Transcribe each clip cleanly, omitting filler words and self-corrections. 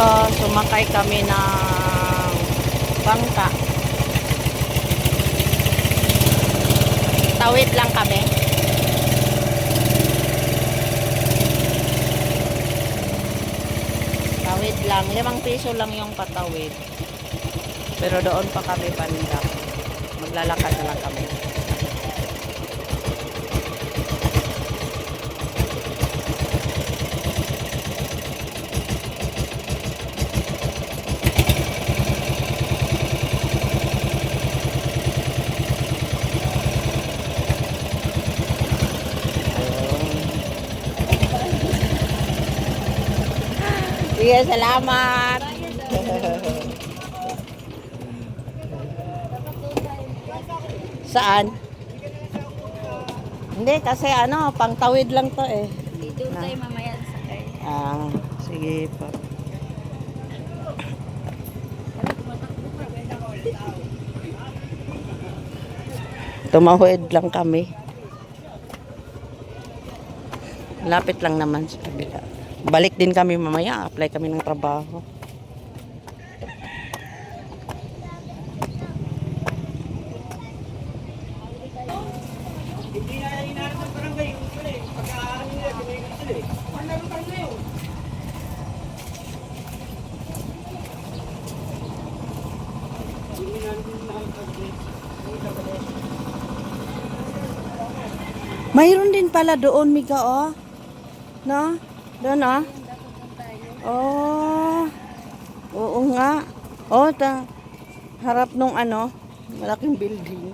dito, sumakay kami ng bangka. Tawid lang kami. Tawid lang. 5 piso lang yung patawid. Pero doon pa kami banda. Maglalakad na lang kami. Sige, salamat. Saan? Hindi, kasi ano, pangtawid lang to eh. Dito tayo mamaya sakay. Ah, sige po. Tumawid lang kami. Lapit lang naman sa kabila. Balik din kami mamaya. Apply kami ng trabaho. Mayroon din pala doon, Mika, oh. No? Doon, oh. Oh. Oo nga. Oh, harap nung ano, malaking building.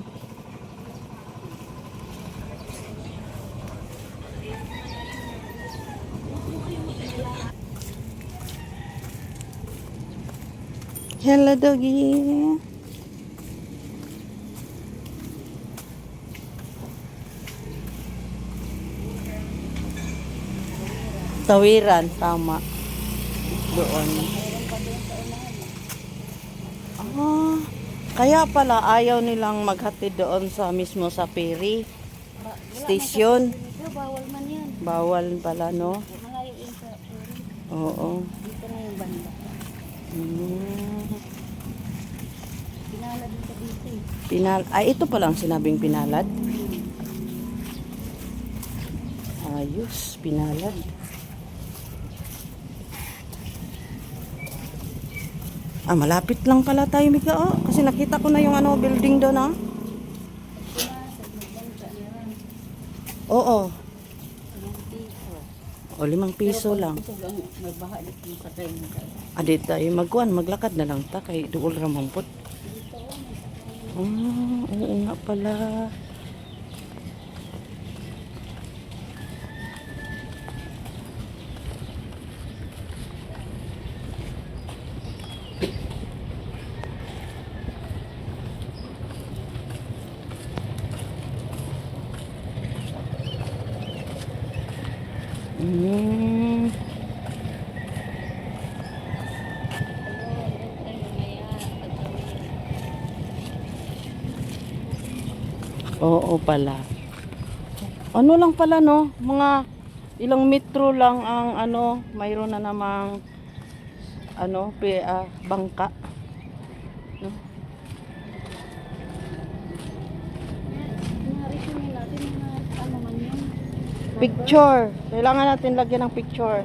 Hello, doggy. Tawiran, tama. Doon. Ah, kaya pala ayaw nilang maghatid doon sa mismo sa ferry station. Bawal man yan. Bawal pala, no? Malayo yun sa Oo. dito na yung banda. Pinalad dito dito eh. Ay, ito pa lang sinabing pinalad. Ayos, pinalad. Ah, malapit lang pala tayo, Mika, oh. Kasi nakita ko na yung ano, building doon, ah. Oo. O, 5 piso lang. May baha dito sa tayo. Adi tayo magkuhan, maglakad na lang ta kay duol ra mampot. Oo nga pala. Oo pala. Ano lang pala, no? Mga ilang metro lang ang ano, mayroon na namang ano, bangka. No? Picture. Kailangan natin lagyan ng picture.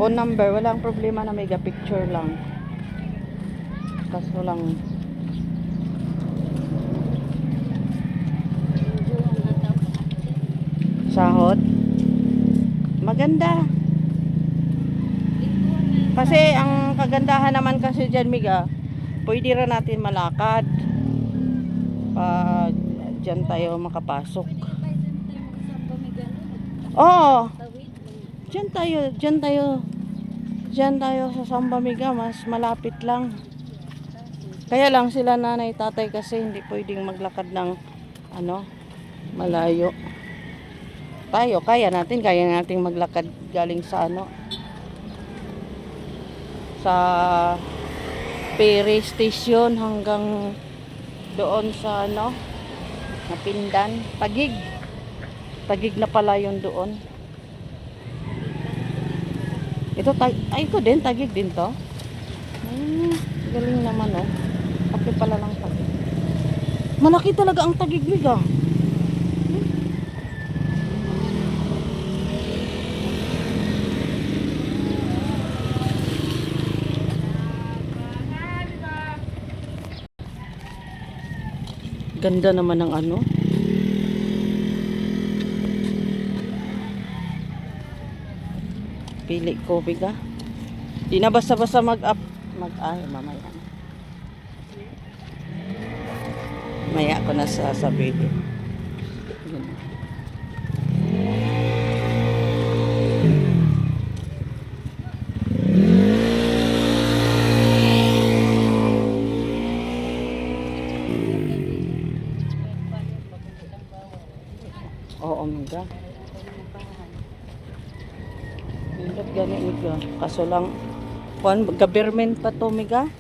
Phone number, walang problema na mega picture lang. Kaso lang sahod. Maganda. Kasi ang kagandahan naman kasi dyan, Miga, pwede rin natin malakad pag dyan tayo makapasok. Oo. Dyan tayo sa Samba, Miga, mas malapit lang. Kaya lang sila nanay, tatay kasi hindi pwedeng maglakad ng ano, malayo. Tayo, kaya nating maglakad galing sa ano, sa ferry station hanggang doon sa ano, Napindan, Taguig na pala yun doon. Ito din, tagig din to. Galing naman oh. Okay pala lang tagig. Malaki talaga ang tagig miga. Ganda naman ng ano. Pili ko biga. Di na basta-basta ay mamaya na. Maya ko na sasabihin. Yun. Oo, mga. Hindi gani miga. Kaso lang government pa to miga.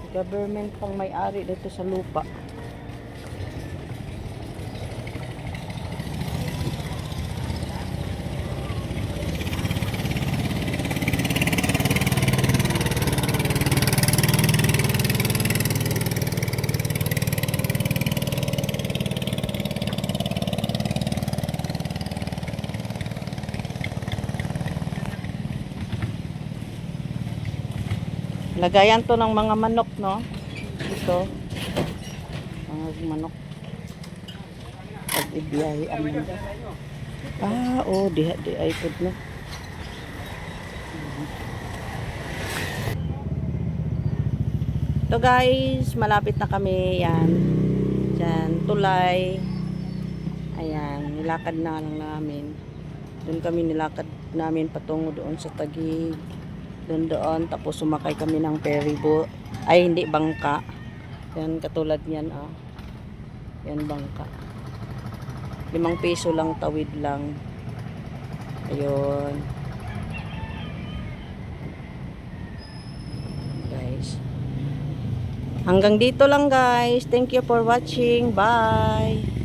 Government pang may-ari dito sa lupa. Lagayan to ng mga manok, no? Ito. Mga manok. Pag ibiyahe mo. Oh, di ay pud no. Ito guys, malapit na kami. Yan. Diyan, tulay. Ayan, nilakad na lang namin. Doon kami nilakad namin patungo doon sa Taguig. Doon, tapos sumakay kami ng ferry boat. Ay, hindi, bangka. Yan, katulad yan, ah. Yan, bangka. 5 piso lang, tawid lang. Ayun. Guys. Hanggang dito lang, guys. Thank you for watching. Bye!